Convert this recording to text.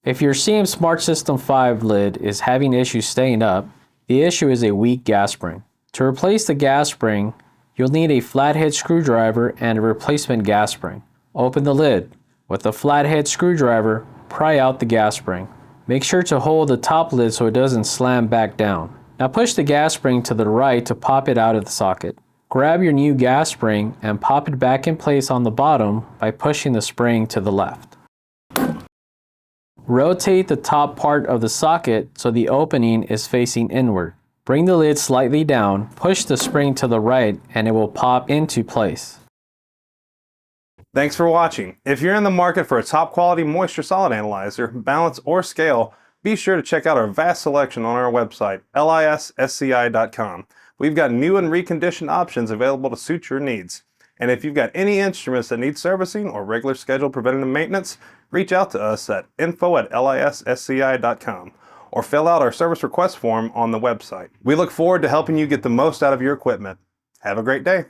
If your CEM Smart System 5 lid is having issues staying up, the issue is a weak gas spring. To replace the gas spring, you'll need a flathead screwdriver and a replacement gas spring. Open the lid. With a flathead screwdriver, pry out the gas spring. Make sure to hold the top lid so it doesn't slam back down. Now push the gas spring to the right to pop it out of the socket. Grab your new gas spring and pop it back in place on the bottom by pushing the spring to the left. Rotate the top part of the socket so the opening is facing inward. Bring the lid slightly down, push the spring to the right, and it will pop into place. Thanks for watching. If you're in the market for a top quality moisture solid analyzer, balance, or scale, be sure to check out our vast selection on our website, lissci.com. We've got new and reconditioned options available to suit your needs. And if you've got any instruments that need servicing or regular scheduled preventative maintenance, reach out to us at info@lissci.com or fill out our service request form on the website. We look forward to helping you get the most out of your equipment. Have a great day.